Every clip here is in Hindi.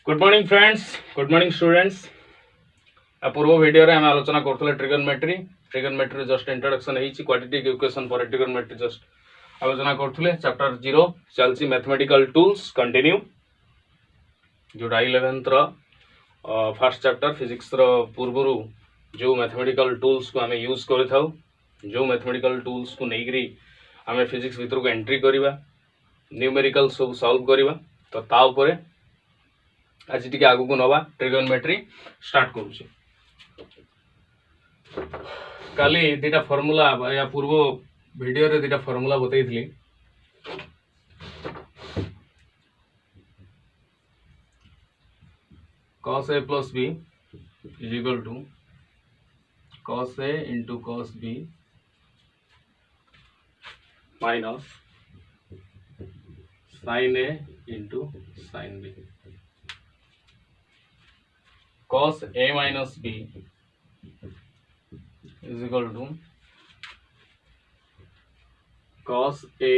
Good morning friends, good morning students. पूर्व वीडियो रे हम आलोचना करथले ट्रिगोनोमेट्री जस्ट इंट्रोडक्शन होईची quadratic equation for trigonometry just आलोचना करथले। चैप्टर 0 चलची मैथमेटिकल टूल्स कंटिन्यू जोटा 11th रो फर्स्ट चैप्टर फिजिक्स रो पूर्वरु जो मैथमेटिकल टूल्स को हमें यूज करि थाउ, जो मैथमेटिकल टूल्स को नेगरी हमें फिजिक्स भीतर को एंट्री करिवा, न्यूमेरिकल सब सॉल्व करिवा। तो ता ऊपर आज टी आगु को नवा ट्रिगोनोमेट्री स्टार्ट करूँ। काली दीटा फॉर्मूला या पूर्व वीडियो रे दीटा फॉर्मूला बताई थी। cos a plus b is equal to cos a into cos b minus sin a into sin b। cos a minus b is equal to cos a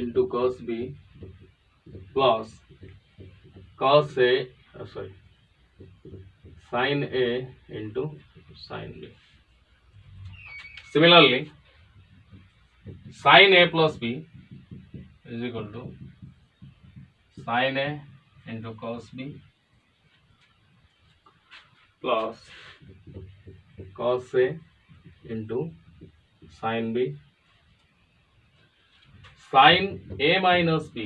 into cos b plus cos a sin a into sin b। Similarly, sin a plus b is equal to sin a into cos b plus cos a into sin b। sin a minus b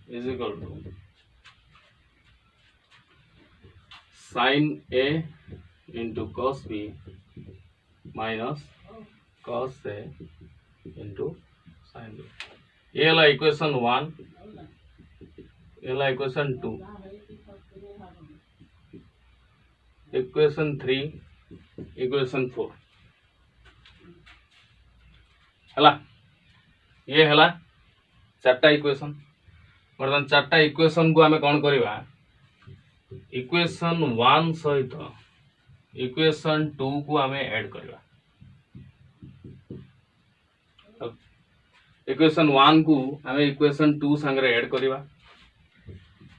is equal to sin a into cos b minus cos a into sin b। ये ला इक्वेशन 1, ये ला इक्वेशन 2, इक्वेशन 3, इक्वेशन 4 हला। ये हला चारटा इक्वेशन। बर्तमान चारटा इक्वेशन को आमे कौन करिवा, इक्वेशन 1 सहित इक्वेशन 2 को आमे ऐड करिवा। इक्वेशन 1 को आमे इक्वेशन 2 संगे ऐड करिवा।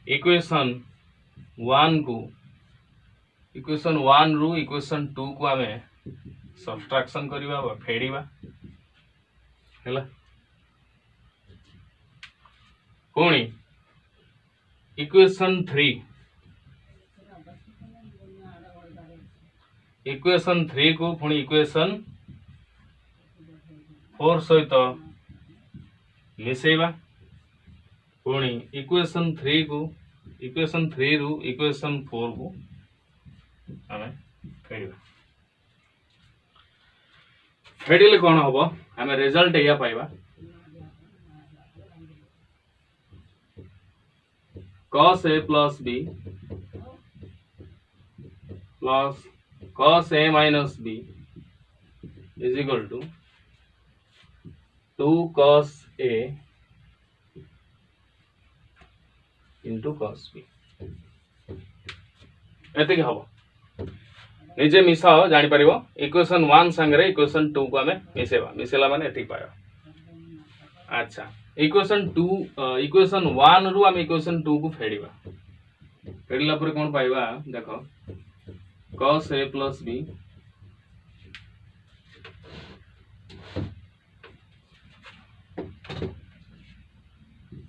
इक्वेशन 1 को इक्वेशन 1 रु इक्वेशन 2 को आमे सब्सट्रैक्शन करिवा वा फेडिवा हैला। पुणी इक्वेशन 3 को पुणी इक्वेशन 4 सहित मिसेवा। पुणी इक्वेशन 3 को इक्वेशन 3 रु इक्वेशन 4 को हमें फेडिवा। फेडिले कौन हबो, हमें रिजल्ट या पाइबा cos a plus b plus cos a minus b is equal to 2 cos a into cos b। एतिक हबो निजे मिसाओ जानि परिबो। इक्वेशन 1 संगे इक्वेशन 2 को हमें मिसेबा, मिसेला माने एतिक पायो। अच्छा, इक्वेशन 1 रु हम इक्वेशन 2 को फेडिबा। फेडिला पर कोन पाइबा देखो, cos a plus b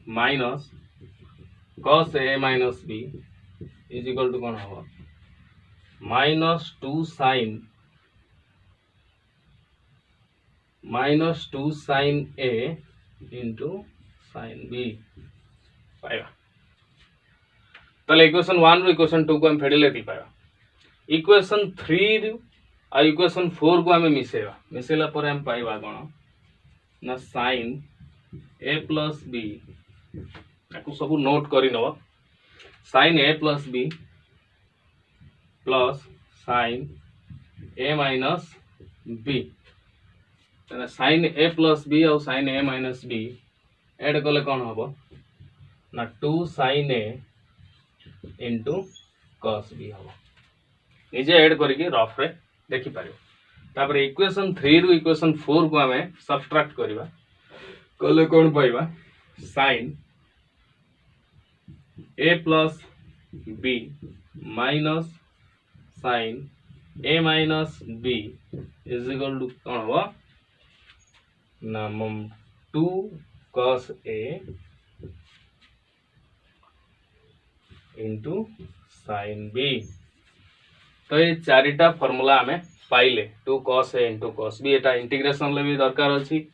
minus cos a minus b is equal to कौन होगा, minus 2 sin a into sin b पाएगा। तले इक्वेशन 1 रु इक्वेशन 2 को हम फेडिले थी पाएगा। इक्वेशन 3 रु आ इक्वेशन 4 को हमें मिसेवा। मिसेला पर हम पाइबा कौन ना sin a plus b, ताकू सब नोट करी नवा। sin a plus b plus sin a minus b, sin a plus b और sin a minus b add कले कौन हबो ना 2 sin a into cos b हबो। निजे ऐड करके रफ रे देखि पारियो। तापर इक्वेशन 3 रु इक्वेशन 4 को हमें सब्ट्रैक्ट करबा कले कौन पाइबा sin a plus B minus sine A minus B is equal to कौन हम ना 2 cos A into sine B. तो ये चारिटा फॉर्मूला आमे पाइले 2 cos A into cos B. एटा इंटीग्रेशन ले भी दरकार अछि,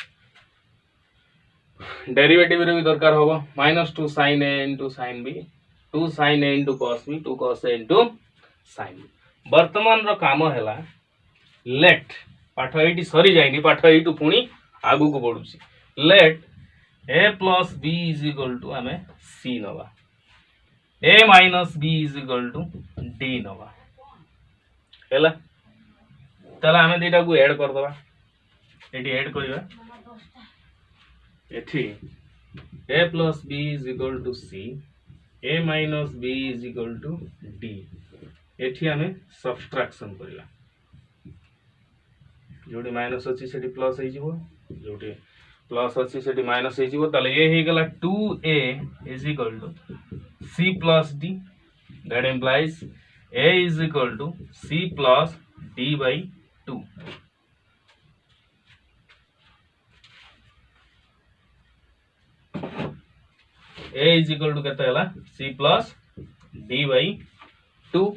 डेरिवेटिव रे भी दरकार होबो -2 sin a into sin b 2 sin a into cos b 2 cos a into sin b। वर्तमान रो काम हैला लेट पाठ एटी सरी जाइनी, पाठ एटू पुणी आगु को बढ़ुची। Let a plus b is equal to हमें c नवा, a minus b is equal to d नवा हैला। तला हमें देटा को ऐड कर दवा, एटी ऐड करिवा एठी a plus b is equal to c, a minus b is equal to d। एठी हमें सब्सट्रैक्शन करिला, जोटी माइनस अछि सेठी प्लस हे जिवो, जोटी प्लस अछि सेठी माइनस हे जिवो। ताले ए हे गेला 2a is equal to c plus d, that implies a is equal to c plus d by 2। a is equal to केते हला c plus d by 2।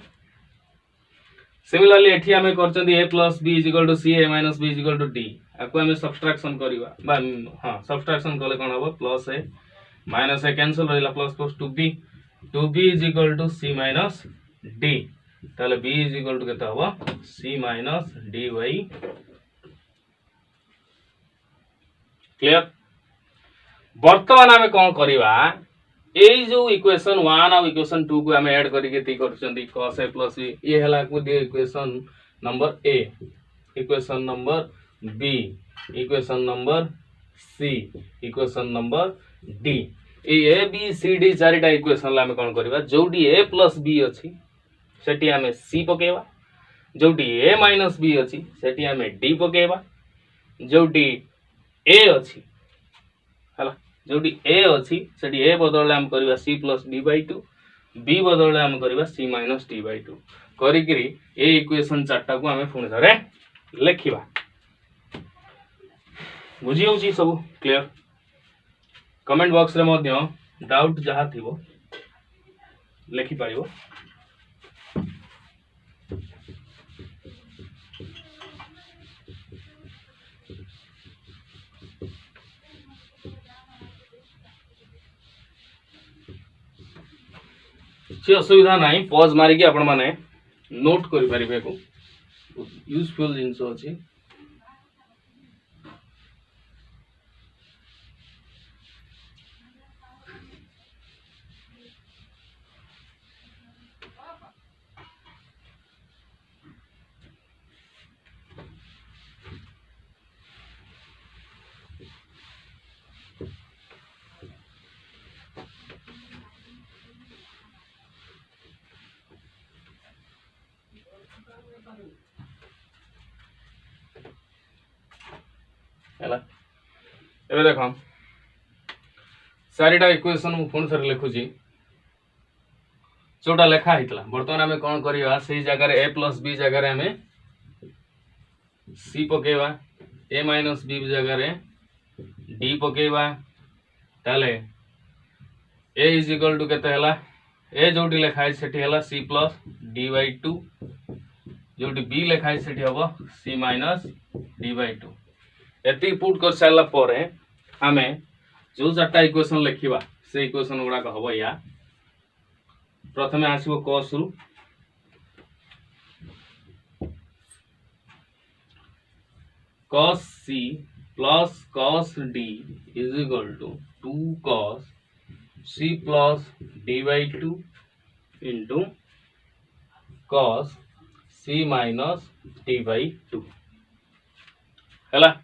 Similarly एठी हमें करचंदी a plus b is equal to c, a minus b is equal to d। आको हमें सब्सट्रैक्शन करिवा बा हां सब्सट्रैक्शन करले कोन हबो plus a minus a cancel रहिला, plus plus 2b is equal to c minus d। ताले b is equal to केते हबो c minus d by। Clear. वर्तमान हमें कोन करिवा ए जो इक्वेशन 1 और इक्वेशन 2 को हमें ऐड करके ती करचंदी cos a plus b। ये हला को दे equation number a, equation number b, equation number c, equation number d। A b c d चारिटा इक्वेशन ला हमें कोन करबा जोडी a plus b अछि सेठी हमें c पकेबा, जोडी a minus b अछि सेठी हमें d पकेबा, जोडी a अछि हला जोडी a अछि सेठी a बदलले हम करबा c plus d by 2, b बदलले हम करबा c minus d by 2 करी करी ए इक्वेशन चारटा को हमें पुणी थरे लेखिबा। बुझी होची सब क्लियर। कमेंट बॉक्स रे मध्य डाउट जहा थिबो लेखि पाइबो। से असुविधा नहीं, पॉज मारी के आपण माने नोट करि परिबे को यूजफुल जिंस अछि। हैला एबे देखो चारिटा इक्वेशन मु पुणी थरे लिखुची जोटा लेखा हितला। वर्तमान हमें कोन करिवा सेही जगह रे a plus b जगह रे हमें c पकेवा, a minus b जगह रे d पकेवा। ताले a is equal to केते हला a जोटी लेखा है सेठी हला c plus d by 2, जोटी b लेखा है सेठी हबो c minus d by 2। एति पुट कर साला परे हमें जो चारटा इक्वेशन लिखिबा से इक्वेशन गुडा हबो या प्रथमे आसीबो cos रु cos c plus cos d is equal to 2 cos c plus d by 2 into cos c minus d by 2 हैला।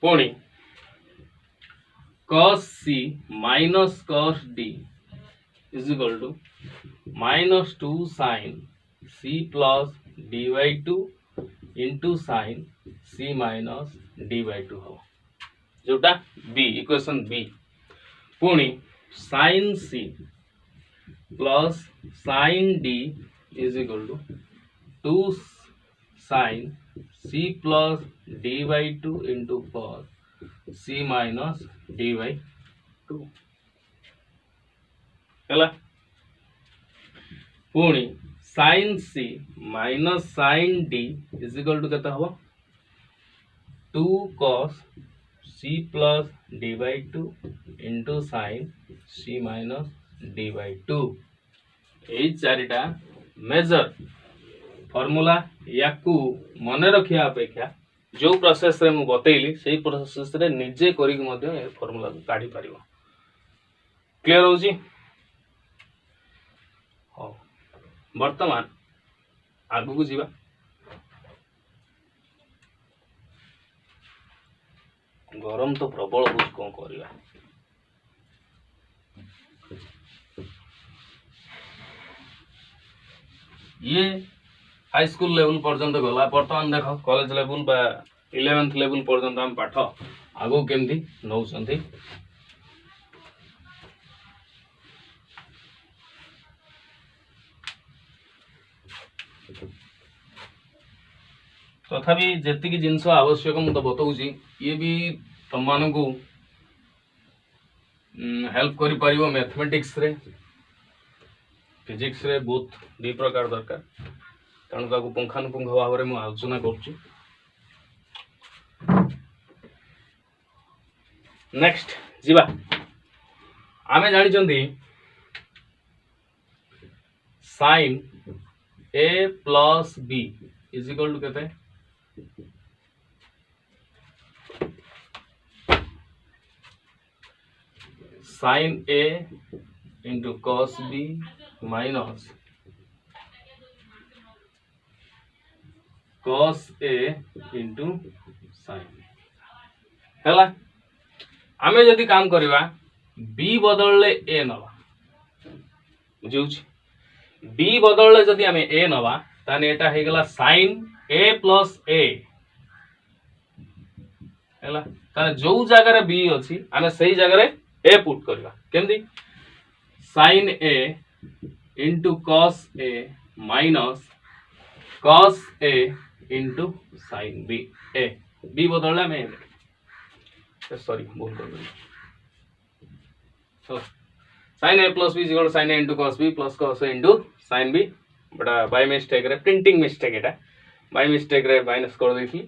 पुणी cos c minus cos d is equal to minus 2 sin c plus d by 2 into sin c minus d by 2 हो जोटा b इक्वेशन b। पुणी sine C plus sine D is equal to 2 sine C plus D by 2 into cos C minus D by 2 है। पुणी sine C minus sine D is equal to केते हबो 2 cos C plus D by 2 into sine C minus D by 2 यही चारिटा मेजर फॉर्मूला या मन रखिया अपेक्षा जो प्रोसेस रे मु बतैली से प्रोसेस रे निजे करिक मध्य ए फॉर्मूला को काढी परिबो। क्लियर होजी? हो वर्तमान आगु को जीवा। गरम तो प्रबल हो कौन करवा। ये हाई स्कूल लेवल पर्यंत गला बर्तमान देख कॉलेज लेवल बा 11th लेवल पर्यंत हम पाठ आगो केमती नौचंती। तथापि जेतिकी जिनस आवश्यक मु तो बताऊँ ये भी तुम मान को हेल्प करि परिबो मैथमेटिक्स रे फिजिक्स रे बहुत दी प्रकार दरकार तेणु ताकू पुंखानुपुंख भाव में आलोचना करुच्ची। नेक्स्ट जीवा आमे जानी sine a plus b is equal to केते sine a into cos b minus cos a into sin हैला। आमे जदि काम करवा b बदलले a नवा बुझुछ b बदलले जदि आमे a नवा ताने एटा हे गला sin a plus a हैला। ताने जो जगह रे b अछि आमे सही जगह रे a पुट करवा केमदी sin a into cos a minus cos a into sine b a b बदलला में सॉरी भूल कर दी sine a plus b equal sine a into cos b plus cos a into sine b बड़ा बाय मिस्टेक रे प्रिंटिंग मिस्टेक एटा बाय मिस्टेक रे माइनस कर देथि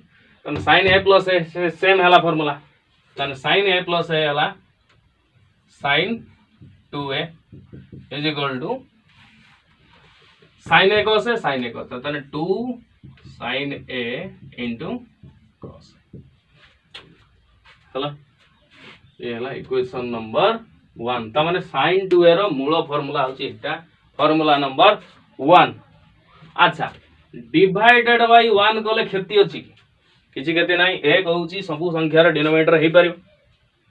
तन sine a plus a same हला फार्मूला तन साइन ए प्लस ए हला sine 2a is equal to sine A cos तने 2 sin a इंटू cos हला ये हला इक्वेशन नंबर 1 ता माने sin 2a रो मूल फार्मूला होची एटा फार्मूला नंबर 1। अच्छा डिवाइडेड बाय 1 कोले क्षति अछि किछि केते नाही 1 होची सब संख्या रो डिनोमिनेटर हे परियो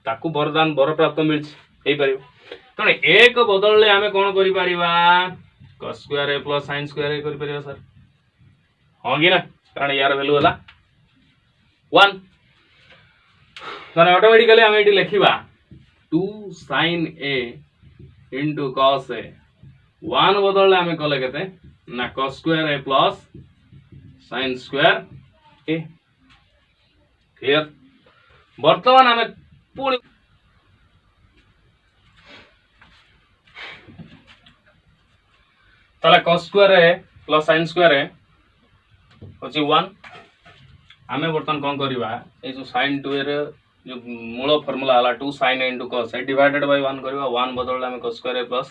ताकू वरदान वर प्राप्त मिलछि हे परियो तने 1 बदलले हमें कोन करि परिबा cos square a plus sin square a करि परियो सर हाँ कि ना कारण यार वैल्यू है 1 ऑटोमेटिकली आम ये लिखा 2 sin a into cos a 1 बदल आम कले के ना cos square a plus sin square a। Clear? वर्तमान आम पुणी ताला cos square a plus sin square a होची 1 आमे बर्तन कोन करबा ए जो sin 2 रे जो मूल फार्मूला हला 2 sin a into cos a divided by 1 करबा 1 बदलला हमें cos square a plus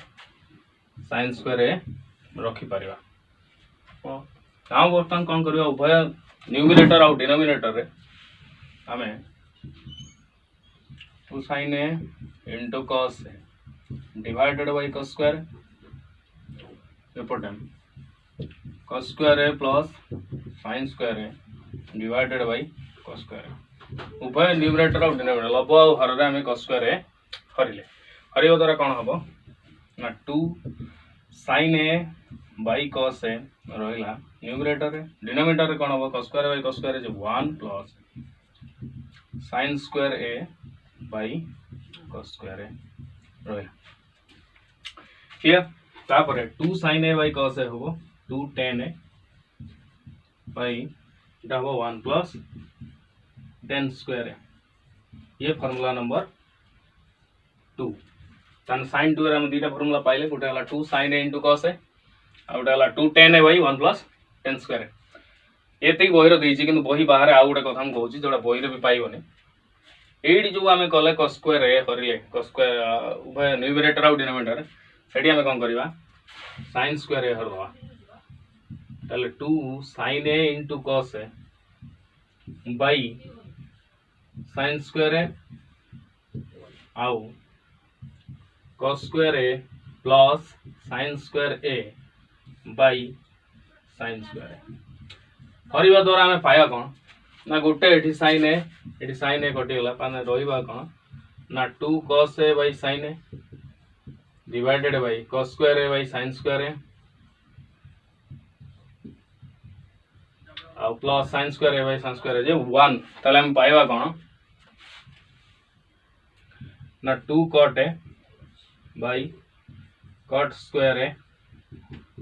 sin square a रखि परिबा। ओ ताऊ बर्तन कोन करबा उभय न्यूमरेटर और डिनोमिनेटर रे हमें 2 sin a into cos a divided by cos square report cos square a plus sin square a divided by cos square उभय न्यूमरेटर और डिनोमिनेटर लब और हर रे हम cos स्क्वायर a हरिले हरियो द्वारा कोन हबो ना 2 sin a by cos a रहिला न्यूमरेटर रे डिनोमिनेटर रे कोन हबो cos स्क्वायर जो 1 plus sin square a by cos square a रहा क्लियर तापर 2 sin a by cos a होबो 2 tan a by इटा होबो 1 plus tan square a ये फार्मूला नंबर 2 तन sin 2 रे हम दीटा फार्मूला पाइले गोटे हला 2 sin a into cos a आ गोटे हला 2 tan a by 1 plus tan square a एते बही रो देछि किंतु बही बाहर आ गोटे कथा हम कहूछि जोडा बही रे भी पाइबोनी एडी जो आमे कले cos square a हरिले cos square उभय न्यूमरेटर आ डिनोमिनेटर सेठी आमे कोन करबा sin square a हरवा ताले 2 sin a into cos a by sin square a आउ cos square a plus sin square a by sin square a Hariba द्वारा आमे पाया कोन ना गोटे एठी sin a कटि गला पाने रहिबा कोन ना 2 cos a by sin a divided by cos square a by sin square a आ plus sin square a by sin square a जे 1 तले हम पाइबा कोन ना 2 cot a by cot square a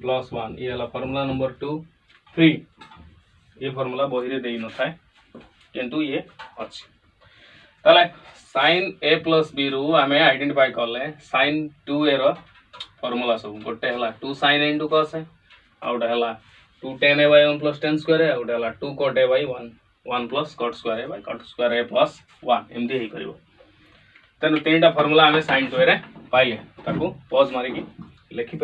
plus 1 ये वाला फार्मूला नंबर 2 3 ये फार्मूला बही रे देई न थाए किंतु ये अछि तले sin a plus b रू हमें आइडेंटिफाई करले sin 2a रो फार्मूला सब गोटे हला 2 sin a into cos a out हला 2 tan a by 1 plus tan square a out हला 2 cot a by 1 plus cot square a by cot square a plus 1 एमदी हे करिवो तने तीनटा फार्मूला हमें sin 2 रे पाइले ताको पॉज मारी की लिखि